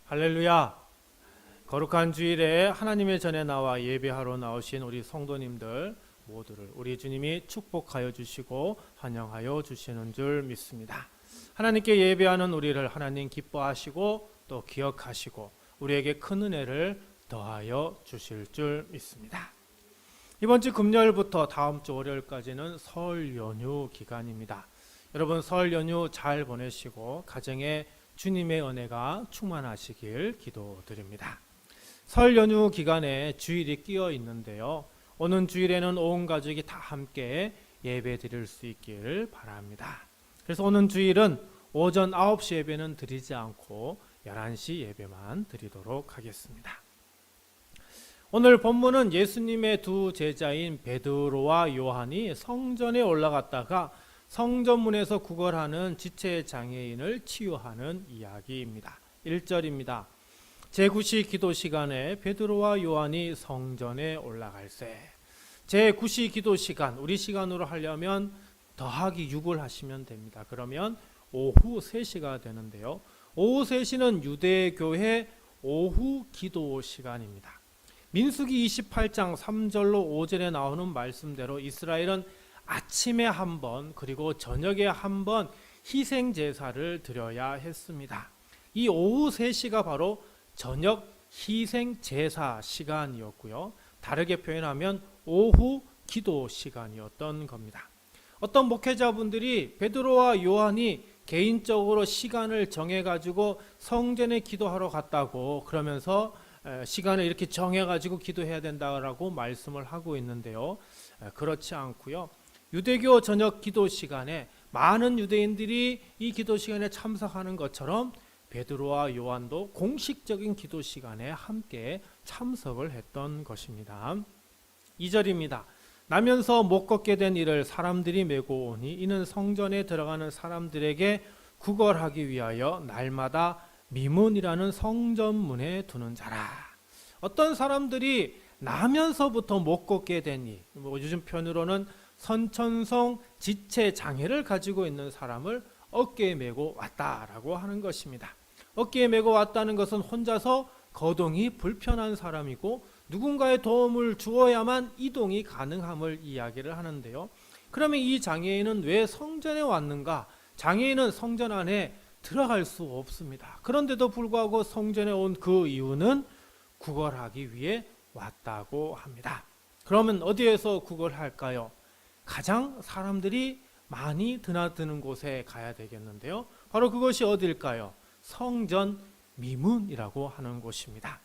할렐루야. 거룩한 주일에 하나님의 전에 나와 예배하러 나오신 우리 성도님들 모두를 우리 주님이 축복하여 주시고 환영하여 주시는 줄 믿습니다. 하나님께 예배하는 우리를 하나님 기뻐하시고 또 기억하시고 우리에게 큰 은혜를 더하여 주실 줄 믿습니다. 이번 주 금요일부터 다음 주 월요일까지는 설 연휴 기간입니다. 여러분 설 연휴 잘 보내시고 가정에 주님의 은혜가 충만하시길 기도드립니다. 설 연휴 기간에 주일이 끼어 있는데요. 오는 주일에는 온 가족이 다 함께 예배 드릴 수 있기를 바랍니다. 그래서 오는 주일은 오전 9시 예배는 드리지 않고 11시 예배만 드리도록 하겠습니다. 오늘 본문은 예수님의 두 제자인 베드로와 요한이 성전에 올라갔다가 성전문에서 구걸하는 지체 장애인을 치유하는 이야기입니다. 1절입니다. 제9시 기도 시간에 베드로와 요한이 성전에 올라갈세. 제9시 기도 시간, 우리 시간으로 하려면 더하기 6을 하시면 됩니다. 그러면 오후 3시가 되는데요. 오후 3시는 유대교회 오후 기도 시간입니다. 민수기 28장 3절로 5절에 나오는 말씀대로 이스라엘은 아침에 한 번 그리고 저녁에 한 번 희생 제사를 드려야 했습니다. 이 오후 3시가 바로 저녁 희생 제사 시간이었고요. 다르게 표현하면 오후 기도 시간이었던 겁니다. 어떤 목회자분들이 베드로와 요한이 개인적으로 시간을 정해가지고 성전에 기도하러 갔다고 그러면서 시간을 이렇게 정해가지고 기도해야 된다라고 말씀을 하고 있는데요. 그렇지 않고요. 유대교 저녁 기도 시간에 많은 유대인들이 이 기도 시간에 참석하는 것처럼 베드로와 요한도 공식적인 기도 시간에 함께 참석을 했던 것입니다. 2절입니다. 나면서 못 걷게 된 이를 사람들이 메고 오니 이는 성전에 들어가는 사람들에게 구걸하기 위하여 날마다 미문이라는 성전문에 두는 자라. 어떤 사람들이 나면서부터 못 걷게 되니 요즘 표현으로는 선천성 지체 장애를 가지고 있는 사람을 어깨에 메고 왔다라고 하는 것입니다. 어깨에 메고 왔다는 것은 혼자서 거동이 불편한 사람이고 누군가의 도움을 주어야만 이동이 가능함을 이야기를 하는데요. 그러면 이 장애인은 왜 성전에 왔는가? 장애인은 성전 안에 들어갈 수 없습니다. 그런데도 불구하고 성전에 온 그 이유는 구걸하기 위해 왔다고 합니다. 그러면 어디에서 구걸할까요? 가장 사람들이 많이 드나드는 곳에 가야 되겠는데요. 바로 그것이 어디일까요? 성전 미문이라고 하는 곳입니다.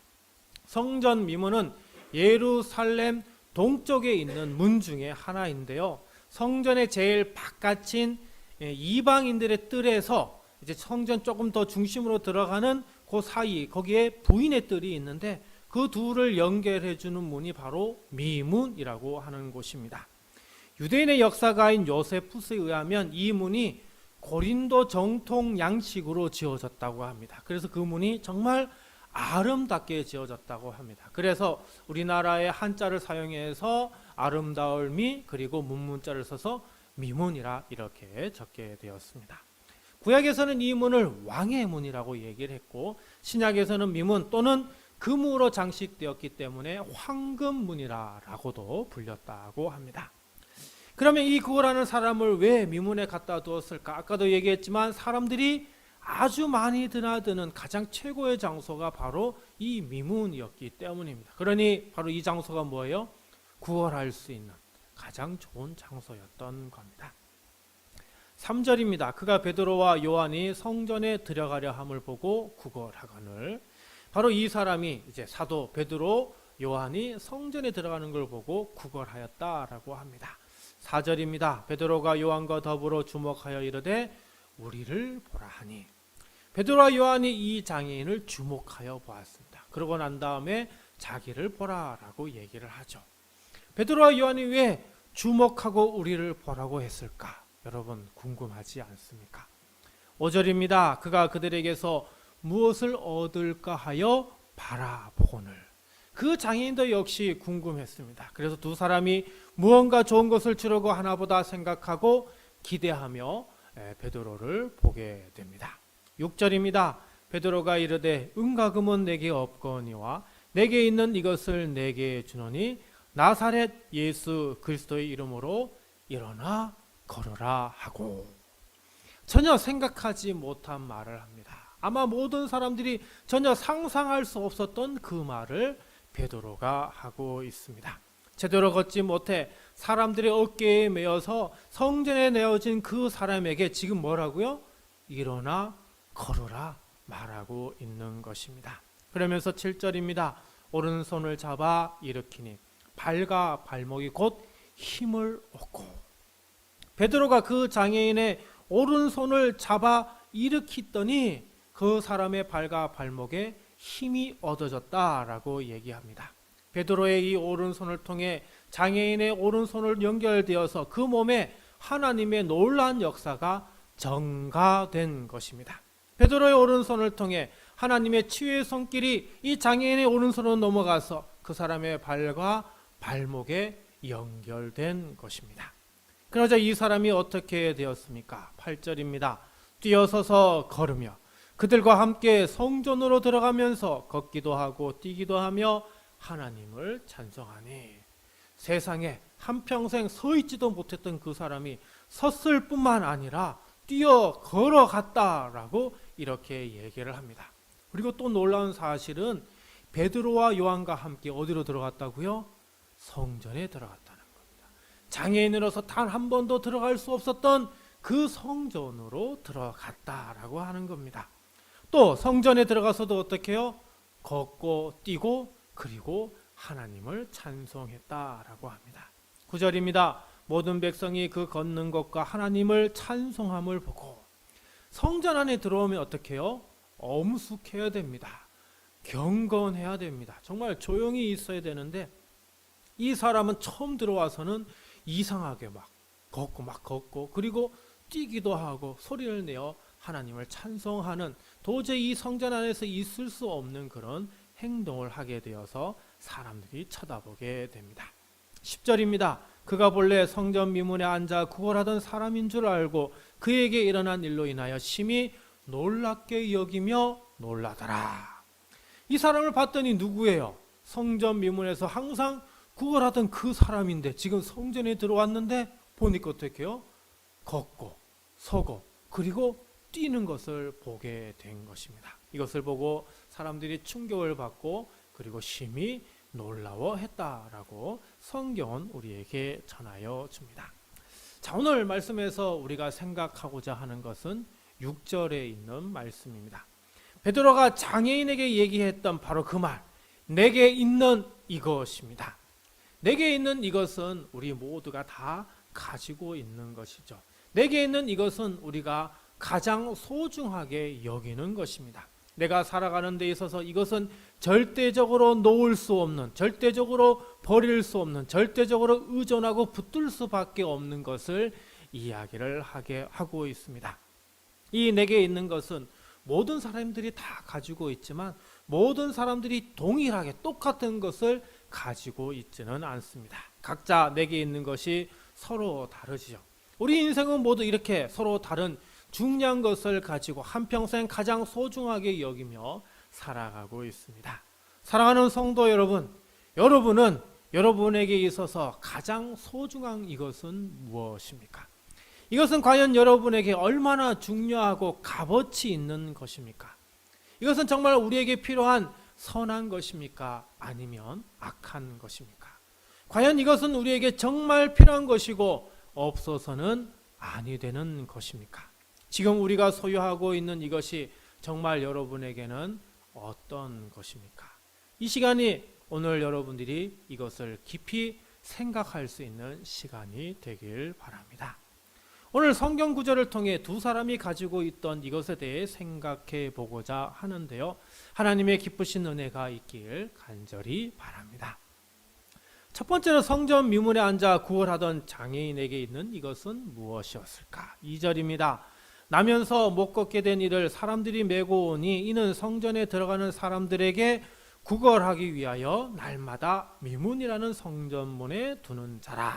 성전 미문은 예루살렘 동쪽에 있는 문 중에 하나인데요. 성전의 제일 바깥인 이방인들의 뜰에서 이제 성전 조금 더 중심으로 들어가는 그 사이 거기에 부인의 뜰이 있는데 그 둘을 연결해 주는 문이 바로 미문이라고 하는 곳입니다. 유대인의 역사가인 요세푸스에 의하면 이 문이 고린도 정통 양식으로 지어졌다고 합니다. 그래서 그 문이 정말 아름답게 지어졌다고 합니다. 그래서 우리나라의 한자를 사용해서 아름다울 미 그리고 문문자를 써서 미문이라 이렇게 적게 되었습니다. 구약에서는 이 문을 왕의 문이라고 얘기를 했고 신약에서는 미문 또는 금으로 장식되었기 때문에 황금문이라고도 불렸다고 합니다. 그러면 이 구걸하는 사람을 왜 미문에 갖다 두었을까? 아까도 얘기했지만 사람들이 아주 많이 드나드는 가장 최고의 장소가 바로 이 미문이었기 때문입니다. 그러니 바로 이 장소가 뭐예요? 구걸할 수 있는 가장 좋은 장소였던 겁니다. 3절입니다. 그가 베드로와 요한이 성전에 들어가려 함을 보고 구걸하거늘. 바로 이 사람이 이제 사도 베드로, 요한이 성전에 들어가는 걸 보고 구걸하였다라고 합니다. 4절입니다. 베드로가 요한과 더불어 주목하여 이르되 우리를 보라 하니. 베드로와 요한이 이 장애인을 주목하여 보았습니다. 그러고 난 다음에 자기를 보라라고 얘기를 하죠. 베드로와 요한이 왜 주목하고 우리를 보라고 했을까? 여러분 궁금하지 않습니까? 5절입니다. 그가 그들에게서 무엇을 얻을까 하여 바라보거늘. 그 장애인도 역시 궁금했습니다. 그래서 두 사람이 무언가 좋은 것을 주려고 하나보다 생각하고 기대하며 베드로를 보게 됩니다. 6절입니다. 베드로가 이르되 은과 금은 내게 없거니와 내게 있는 이것을 내게 주노니 나사렛 예수 그리스도의 이름으로 일어나 걸으라 하고, 전혀 생각하지 못한 말을 합니다. 아마 모든 사람들이 전혀 상상할 수 없었던 그 말을 베드로가 하고 있습니다. 제대로 걷지 못해 사람들의 어깨에 매어서 성전에 내어진 그 사람에게 지금 뭐라고요? 일어나 걸으라 말하고 있는 것입니다. 그러면서 7절입니다. 오른손을 잡아 일으키니 발과 발목이 곧 힘을 얻고, 베드로가 그 장애인의 오른손을 잡아 일으키더니 그 사람의 발과 발목에 힘이 얻어졌다라고 얘기합니다. 베드로의 이 오른손을 통해 장애인의 오른손을 연결되어서 그 몸에 하나님의 놀라운 역사가 전가된 것입니다. 베드로의 오른손을 통해 하나님의 치유의 손길이 이 장애인의 오른손으로 넘어가서 그 사람의 발과 발목에 연결된 것입니다. 그러자 이 사람이 어떻게 되었습니까? 8절입니다. 뛰어서서 걸으며 그들과 함께 성전으로 들어가면서 걷기도 하고 뛰기도 하며 하나님을 찬송하니, 세상에 한평생 서 있지도 못했던 그 사람이 섰을 뿐만 아니라 뛰어 걸어갔다라고 이렇게 얘기를 합니다. 그리고 또 놀라운 사실은 베드로와 요한과 함께 어디로 들어갔다고요? 성전에 들어갔다는 겁니다. 장애인으로서 단 한 번도 들어갈 수 없었던 그 성전으로 들어갔다라고 하는 겁니다. 또 성전에 들어가서도 어떻게 해요? 걷고 뛰고 그리고 하나님을 찬송했다라고 합니다. 9절입니다. 모든 백성이 그 걷는 것과 하나님을 찬송함을 보고, 성전 안에 들어오면 어떻게 해요? 엄숙해야 됩니다. 경건해야 됩니다. 정말 조용히 있어야 되는데 이 사람은 처음 들어와서는 이상하게 막 걷고 그리고 뛰기도 하고 소리를 내어 하나님을 찬송하는, 도저히 이 성전 안에서 있을 수 없는 그런 행동을 하게 되어서 사람들이 쳐다보게 됩니다. 10절입니다. 그가 본래 성전 미문에 앉아 구걸하던 사람인 줄 알고 그에게 일어난 일로 인하여 심히 놀랍게 여기며 놀라더라. 이 사람을 봤더니 누구예요? 성전 미문에서 항상 구걸하던 그 사람인데 지금 성전에 들어왔는데 보니까 어떻게 해요? 걷고 서고 그리고 뛰는 것을 보게 된 것입니다. 이것을 보고 사람들이 충격을 받고 그리고 심히 놀라워했다라고 성경은 우리에게 전하여 줍니다. 자, 오늘 말씀에서 우리가 생각하고자 하는 것은 6절에 있는 말씀입니다. 베드로가 장애인에게 얘기했던 바로 그 말, 내게 있는 이것입니다. 내게 있는 이것은 우리 모두가 다 가지고 있는 것이죠. 내게 있는 이것은 우리가 가장 소중하게 여기는 것입니다. 내가 살아가는 데 있어서 이것은 절대적으로 놓을 수 없는, 절대적으로 버릴 수 없는, 절대적으로 의존하고 붙들 수밖에 없는 것을 이야기를 하고 있습니다. 이 내게 있는 것은 모든 사람들이 다 가지고 있지만 모든 사람들이 동일하게 똑같은 것을 가지고 있지는 않습니다. 각자 내게 있는 것이 서로 다르지요. 우리 인생은 모두 이렇게 서로 다른 중요한 것을 가지고 한평생 가장 소중하게 여기며 살아가고 있습니다. 사랑하는 성도 여러분, 여러분은 여러분에게 있어서 가장 소중한 이것은 무엇입니까? 이것은 과연 여러분에게 얼마나 중요하고 값어치 있는 것입니까? 이것은 정말 우리에게 필요한 선한 것입니까? 아니면 악한 것입니까? 과연 이것은 우리에게 정말 필요한 것이고 없어서는 아니 되는 것입니까? 지금 우리가 소유하고 있는 이것이 정말 여러분에게는 어떤 것입니까? 이 시간이 오늘 여러분들이 이것을 깊이 생각할 수 있는 시간이 되길 바랍니다. 오늘 성경 구절을 통해 두 사람이 가지고 있던 이것에 대해 생각해 보고자 하는데요. 하나님의 기쁘신 은혜가 있길 간절히 바랍니다. 첫 번째로 성전 미문에 앉아 구걸하던 장애인에게 있는 이것은 무엇이었을까? 2절입니다. 나면서 못 걷게 된 이를 사람들이 메고 오니 이는 성전에 들어가는 사람들에게 구걸하기 위하여 날마다 미문이라는 성전문에 두는 자라.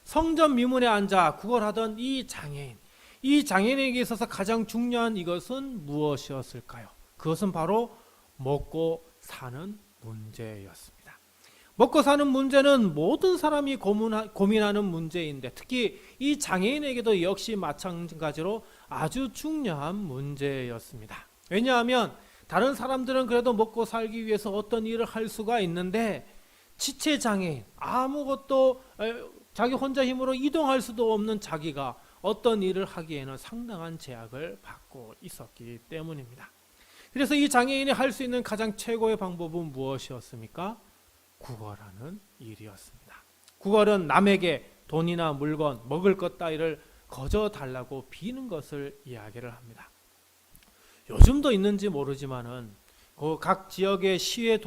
성전 미문에 앉아 구걸하던 이 장애인, 이 장애인에게 있어서 가장 중요한 이것은 무엇이었을까요? 그것은 바로 먹고 사는 문제였습니다. 먹고 사는 문제는 모든 사람이 고민하는 문제인데 특히 이 장애인에게도 역시 마찬가지로 아주 중요한 문제였습니다. 왜냐하면 다른 사람들은 그래도 먹고 살기 위해서 어떤 일을 할 수가 있는데 지체장애인, 아무것도 자기 혼자 힘으로 이동할 수도 없는 자기가 어떤 일을 하기에는 상당한 제약을 받고 있었기 때문입니다. 그래서 이 장애인이 할 수 있는 가장 최고의 방법은 무엇이었습니까? 구걸하는 일이었습니다. 구걸은 남에게 돈이나 물건, 먹을 것 따위를 거저 달라고 비는 것을 이야기를 합니다. 요즘도 있는지 모르지만은 그 각 지역의 시외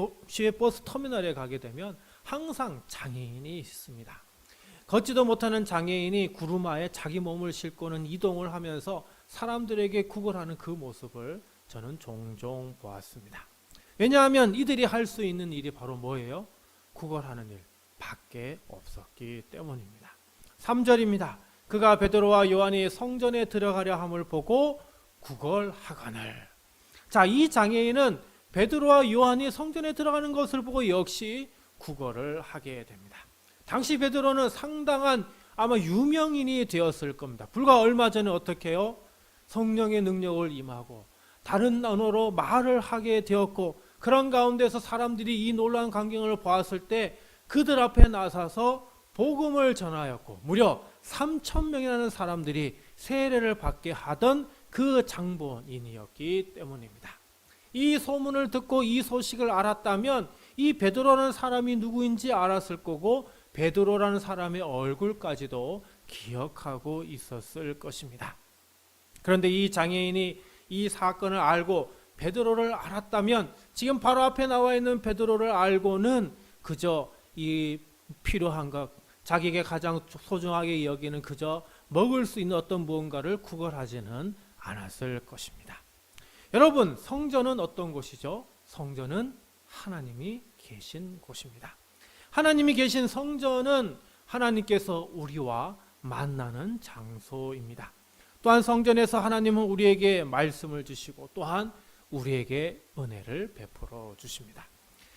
버스 터미널에 가게 되면 항상 장애인이 있습니다. 걷지도 못하는 장애인이 구루마에 자기 몸을 싣고는 이동을 하면서 사람들에게 구걸하는 그 모습을 저는 종종 보았습니다. 왜냐하면 이들이 할 수 있는 일이 바로 뭐예요? 구걸하는 일 밖에 없었기 때문입니다. 3절입니다. 그가 베드로와 요한이 성전에 들어가려 함을 보고 구걸하거늘. 자, 이 장애인은 베드로와 요한이 성전에 들어가는 것을 보고 역시 구걸을 하게 됩니다. 당시 베드로는 상당한 아마 유명인이 되었을 겁니다. 불과 얼마 전에 어떻게 해요? 성령의 능력을 임하고 다른 언어로 말을 하게 되었고 그런 가운데서 사람들이 이 놀라운 광경을 보았을 때 그들 앞에 나서서 복음을 전하였고 무려 3,000명이라는 사람들이 세례를 받게 하던 그 장본인이었기 때문입니다. 이 소문을 듣고 이 소식을 알았다면 이 베드로라는 사람이 누구인지 알았을 거고 베드로라는 사람의 얼굴까지도 기억하고 있었을 것입니다. 그런데 이 장애인이 이 사건을 알고 베드로를 알았다면 지금 바로 앞에 나와 있는 베드로를 알고는 그저 이 필요한 것, 자기에게 가장 소중하게 여기는 그저 먹을 수 있는 어떤 무언가를 구걸하지는 않았을 것입니다. 여러분, 성전은 어떤 곳이죠? 성전은 하나님이 계신 곳입니다. 하나님이 계신 성전은 하나님께서 우리와 만나는 장소입니다. 또한 성전에서 하나님은 우리에게 말씀을 주시고 또한 우리에게 은혜를 베풀어 주십니다.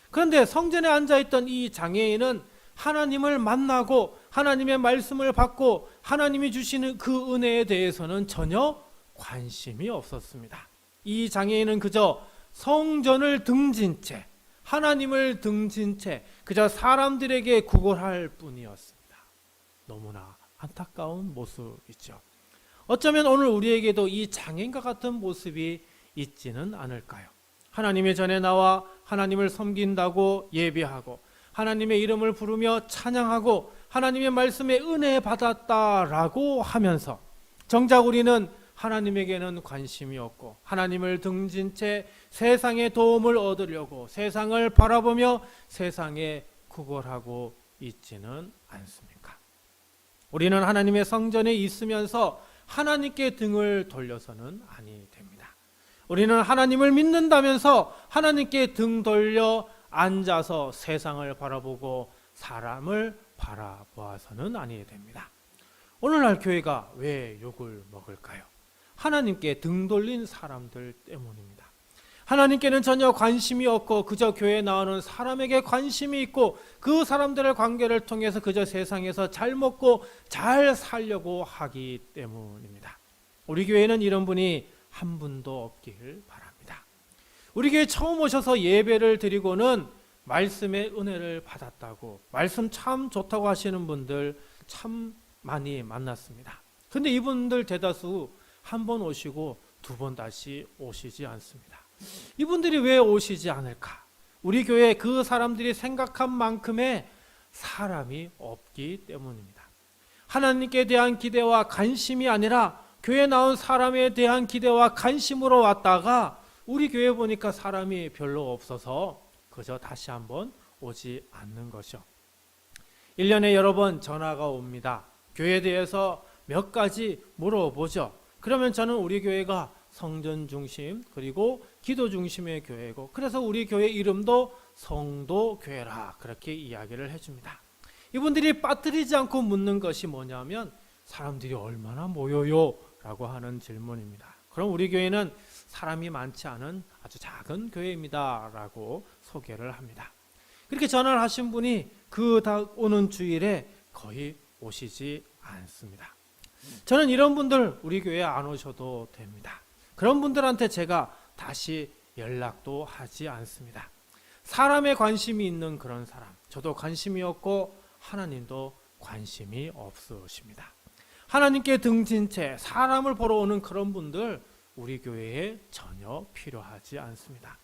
그런데 성전에 앉아있던 이 장애인은 하나님을 만나고 하나님의 말씀을 받고 하나님이 주시는 그 은혜에 대해서는 전혀 관심이 없었습니다. 이 장애인은 그저 성전을 등진 채 하나님을 등진 채 그저 사람들에게 구걸할 뿐이었습니다. 너무나 안타까운 모습이죠. 어쩌면 오늘 우리에게도 이 장애인과 같은 모습이 있지는 않을까요? 하나님의 전에 나와 하나님을 섬긴다고 예배하고 하나님의 이름을 부르며 찬양하고 하나님의 말씀에 은혜 받았다라고 하면서 정작 우리는 하나님에게는 관심이 없고 하나님을 등진 채 세상의 도움을 얻으려고 세상을 바라보며 세상에 구걸하고 있지는 않습니까? 우리는 하나님의 성전에 있으면서 하나님께 등을 돌려서는 아니 됩니다. 우리는 하나님을 믿는다면서 하나님께 등 돌려 앉아서 세상을 바라보고 사람을 바라보아서는 아니 됩니다. 오늘날 교회가 왜 욕을 먹을까요? 하나님께 등 돌린 사람들 때문입니다. 하나님께는 전혀 관심이 없고 그저 교회에 나오는 사람에게 관심이 있고 그 사람들의 관계를 통해서 그저 세상에서 잘 먹고 잘 살려고 하기 때문입니다. 우리 교회에는 이런 분이 한 분도 없길 바랍니다. 우리 교회 처음 오셔서 예배를 드리고는 말씀의 은혜를 받았다고 말씀 참 좋다고 하시는 분들 참 많이 만났습니다. 근데 이분들 대다수 한 번 오시고 두 번 다시 오시지 않습니다. 이분들이 왜 오시지 않을까? 우리 교회에 그 사람들이 생각한 만큼의 사람이 없기 때문입니다. 하나님께 대한 기대와 관심이 아니라 교회에 나온 사람에 대한 기대와 관심으로 왔다가 우리 교회 보니까 사람이 별로 없어서 그저 다시 한번 오지 않는 것이요. 1년에 여러 번 전화가 옵니다. 교회에 대해서 몇 가지 물어보죠. 그러면 저는 우리 교회가 성전 중심 그리고 기도 중심의 교회고 그래서 우리 교회 이름도 성도교회라 그렇게 이야기를 해줍니다. 이분들이 빠뜨리지 않고 묻는 것이 뭐냐면 사람들이 얼마나 모여요 라고 하는 질문입니다. 그럼 우리 교회는 사람이 많지 않은 아주 작은 교회입니다 라고 소개를 합니다. 그렇게 전화를 하신 분이 그 오는 주일에 거의 오시지 않습니다. 저는 이런 분들 우리 교회에 안 오셔도 됩니다. 그런 분들한테 제가 다시 연락도 하지 않습니다. 사람에 관심이 있는 그런 사람, 저도 관심이 없고 하나님도 관심이 없으십니다. 하나님께 등진 채 사람을 보러 오는 그런 분들 우리 교회에 전혀 필요하지 않습니다.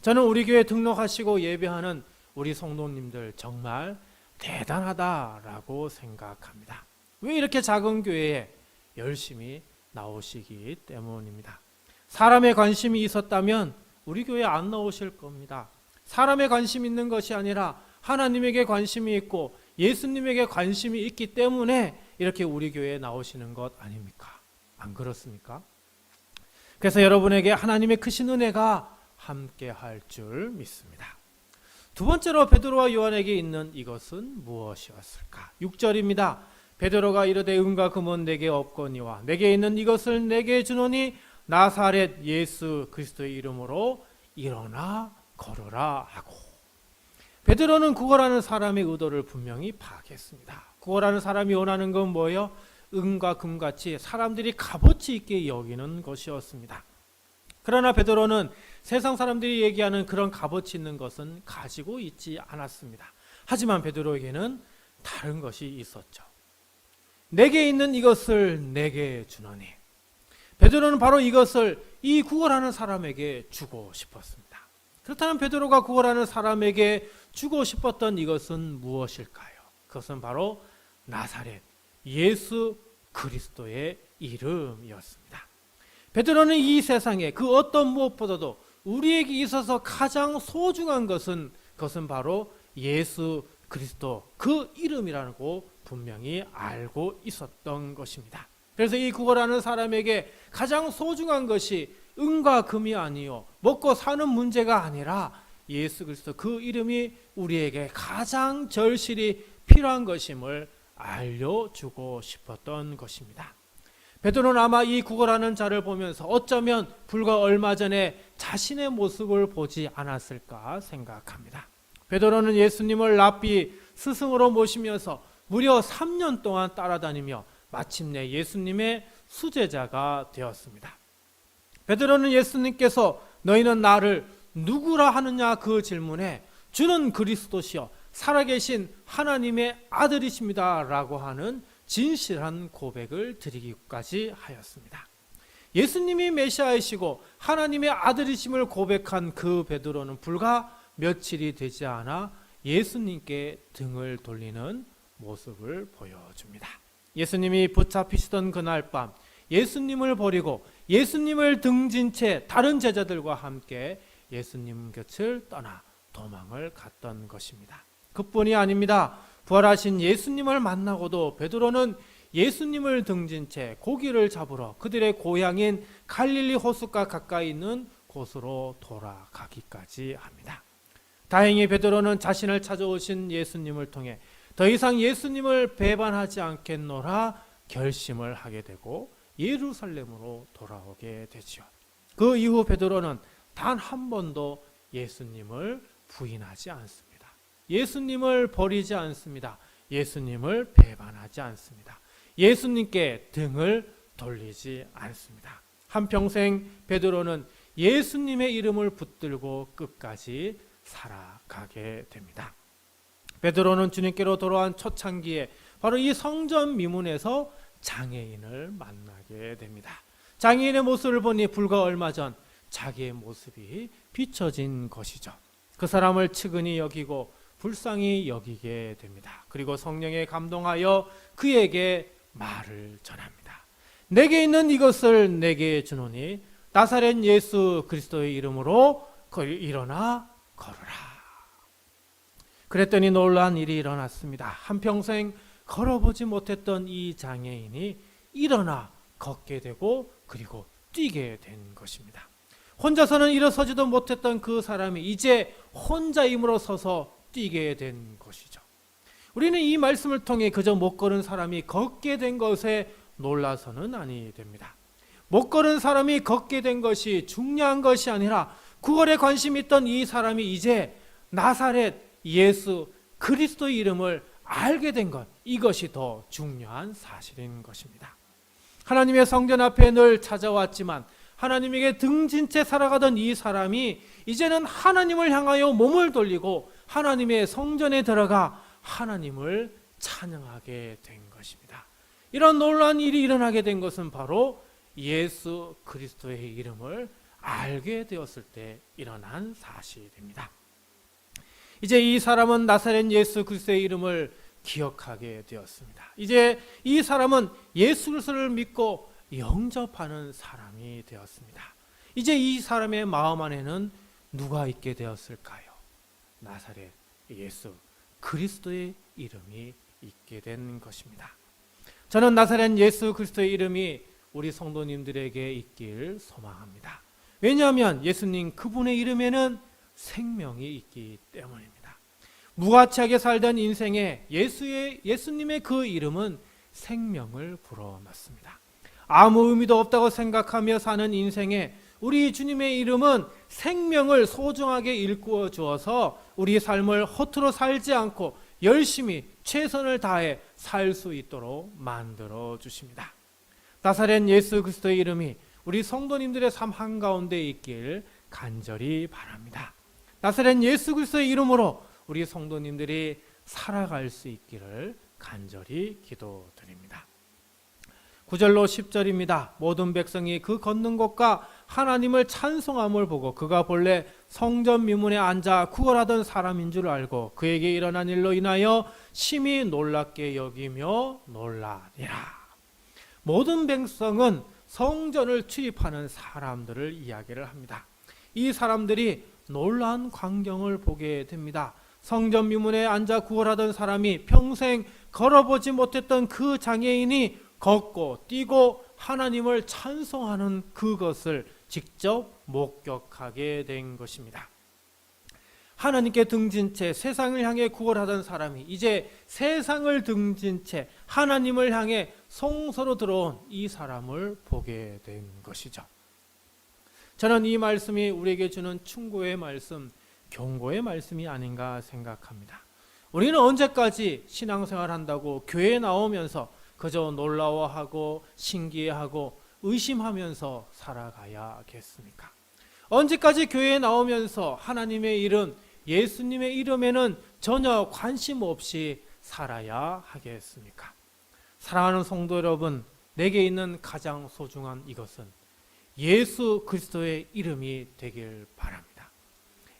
저는 우리 교회 등록하시고 예배하는 우리 성도님들 정말 대단하다라고 생각합니다. 왜 이렇게 작은 교회에 열심히 나오시기 때문입니다. 사람에 관심이 있었다면 우리 교회에 안 나오실 겁니다. 사람에 관심이 있는 것이 아니라 하나님에게 관심이 있고 예수님에게 관심이 있기 때문에 이렇게 우리 교회에 나오시는 것 아닙니까? 안 그렇습니까? 그래서 여러분에게 하나님의 크신 은혜가 함께 할 줄 믿습니다. 두 번째로 베드로와 요한에게 있는 이것은 무엇이었을까? 6절입니다. 베드로가 이르되 은과 금은 내게 없거니와 내게 있는 이것을 내게 주노니 나사렛 예수 그리스도의 이름으로 일어나 걸으라 하고, 베드로는 구걸하는 사람의 의도를 분명히 파악했습니다. 구걸하는 사람이 원하는 건 뭐예요? 은과 금같이 사람들이 값어치 있게 여기는 것이었습니다. 그러나 베드로는 세상 사람들이 얘기하는 그런 값어치 있는 것은 가지고 있지 않았습니다. 하지만 베드로에게는 다른 것이 있었죠. 내게 있는 이것을 내게 주노니, 베드로는 바로 이것을 이 구걸하는 사람에게 주고 싶었습니다. 그렇다면 베드로가 구걸하는 사람에게 주고 싶었던 이것은 무엇일까요? 그것은 바로 나사렛 예수 그리스도의 이름이었습니다. 베드로는 이 세상에 그 어떤 무엇보다도 우리에게 있어서 가장 소중한 것은 그것은 바로 예수 그리스도 그 이름이라고 분명히 알고 있었던 것입니다. 그래서 이 구걸하는 사람에게 가장 소중한 것이 은과 금이 아니요 먹고 사는 문제가 아니라 예수 그리스도 그 이름이 우리에게 가장 절실히 필요한 것임을 알려주고 싶었던 것입니다. 베드로는 아마 이 구걸하는 자를 보면서 어쩌면 불과 얼마 전에 자신의 모습을 보지 않았을까 생각합니다. 베드로는 예수님을 랍비 스승으로 모시면서 무려 3년 동안 따라다니며 마침내 예수님의 수제자가 되었습니다. 베드로는 예수님께서 너희는 나를 누구라 하느냐 그 질문에 주는 그리스도시요 살아계신 하나님의 아들이십니다 라고 하는 진실한 고백을 드리기까지 하였습니다. 예수님이 메시아이시고 하나님의 아들이심을 고백한 그 베드로는 불과 며칠이 되지 않아 예수님께 등을 돌리는 모습을 보여줍니다. 예수님이 붙잡히시던 그날 밤 예수님을 버리고 예수님을 등진 채 다른 제자들과 함께 예수님 곁을 떠나 도망을 갔던 것입니다. 그뿐이 아닙니다. 부활하신 예수님을 만나고도 베드로는 예수님을 등진 채 고기를 잡으러 그들의 고향인 갈릴리 호숫가 가까이 있는 곳으로 돌아가기까지 합니다. 다행히 베드로는 자신을 찾아오신 예수님을 통해 더 이상 예수님을 배반하지 않겠노라 결심을 하게 되고 예루살렘으로 돌아오게 되지요. 그 이후 베드로는 단 한 번도 예수님을 부인하지 않습니다. 예수님을 버리지 않습니다. 예수님을 배반하지 않습니다. 예수님께 등을 돌리지 않습니다. 한평생 베드로는 예수님의 이름을 붙들고 끝까지 살아가게 됩니다. 베드로는 주님께로 돌아온 초창기에 바로 이 성전 미문에서 장애인을 만나게 됩니다. 장애인의 모습을 보니 불과 얼마 전 자기의 모습이 비춰진 것이죠. 그 사람을 측은히 여기고 불쌍히 여기게 됩니다. 그리고 성령에 감동하여 그에게 말을 전합니다. 내게 있는 이것을 내게 주노니 나사렛 예수 그리스도의 이름으로 일어나 걸으라. 그랬더니 놀라운 일이 일어났습니다. 한평생 걸어보지 못했던 이 장애인이 일어나 걷게 되고 그리고 뛰게 된 것입니다. 혼자서는 일어서지도 못했던 그 사람이 이제 혼자 힘으로 서서 뛰게 된 것이죠. 우리는 이 말씀을 통해 그저 못 걸은 사람이 걷게 된 것에 놀라서는 아니 됩니다. 못 걸은 사람이 걷게 된 것이 중요한 것이 아니라 구걸에 관심 있던 이 사람이 이제 나사렛 예수 그리스도의 이름을 알게 된 것, 이것이 더 중요한 사실인 것입니다. 하나님의 성전 앞에 늘 찾아왔지만 하나님에게 등진 채 살아가던 이 사람이 이제는 하나님을 향하여 몸을 돌리고 하나님의 성전에 들어가 하나님을 찬양하게 된 것입니다. 이런 놀라운 일이 일어나게 된 것은 바로 예수 그리스도의 이름을 알게 되었을 때 일어난 사실입니다. 이제 이 사람은 나사렛 예수 그리스도의 이름을 기억하게 되었습니다. 이제 이 사람은 예수 그리스도를 믿고 영접하는 사람이 되었습니다. 이제 이 사람의 마음 안에는 누가 있게 되었을까요? 나사렛 예수 그리스도의 이름이 있게 된 것입니다. 저는 나사렛 예수 그리스도의 이름이 우리 성도님들에게 있길 소망합니다. 왜냐하면 예수님 그분의 이름에는 생명이 있기 때문입니다. 무가치하게 살던 인생에 예수님의 그 이름은 생명을 불어넣습니다. 아무 의미도 없다고 생각하며 사는 인생에 우리 주님의 이름은 생명을 소중하게 일구어 주어서 우리 삶을 허투루 살지 않고 열심히 최선을 다해 살 수 있도록 만들어 주십니다. 나사렛 예수 그리스도의 이름이 우리 성도님들의 삶 한가운데 있길 간절히 바랍니다. 나사렛 예수 그리스도의 이름으로 우리 성도님들이 살아갈 수 있기를 간절히 기도드립니다. 9절로 10절입니다. 모든 백성이 그 걷는 곳과 하나님을 찬송함을 보고 그가 본래 성전 미문에 앉아 구걸하던 사람인 줄 알고 그에게 일어난 일로 인하여 심히 놀랍게 여기며 놀라니라. 모든 백성은 성전을 출입하는 사람들을 이야기를 합니다. 이 사람들이 놀라운 광경을 보게 됩니다. 성전 미문에 앉아 구걸하던 사람이 평생 걸어보지 못했던 그 장애인이 걷고 뛰고 하나님을 찬송하는 그것을 직접 목격하게 된 것입니다. 하나님께 등진 채 세상을 향해 구걸하던 사람이 이제 세상을 등진 채 하나님을 향해 성소로 들어온 이 사람을 보게 된 것이죠. 저는 이 말씀이 우리에게 주는 충고의 말씀, 경고의 말씀이 아닌가 생각합니다. 우리는 언제까지 신앙생활 한다고 교회에 나오면서 그저 놀라워하고 신기해하고 의심하면서 살아가야겠습니까? 언제까지 교회에 나오면서 하나님의 이름, 예수님의 이름에는 전혀 관심 없이 살아야 하겠습니까? 사랑하는 성도 여러분, 내게 있는 가장 소중한 이것은 예수 그리스도의 이름이 되길 바랍니다.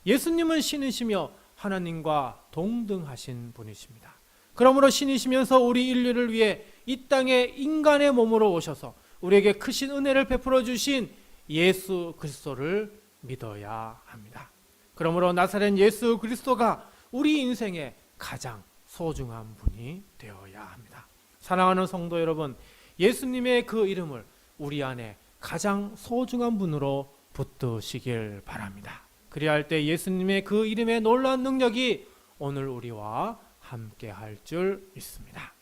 예수님은 신이시며 하나님과 동등하신 분이십니다. 그러므로 신이시면서 우리 인류를 위해 이 땅에 인간의 몸으로 오셔서 우리에게 크신 은혜를 베풀어 주신 예수 그리스도를 믿어야 합니다. 그러므로 나사렛 예수 그리스도가 우리 인생의 가장 소중한 분이 되어야 합니다. 사랑하는 성도 여러분, 예수님의 그 이름을 우리 안에 가장 소중한 분으로 붙드시길 바랍니다. 그리할 때 예수님의 그 이름의 놀라운 능력이 오늘 우리와 함께 할 줄 믿습니다.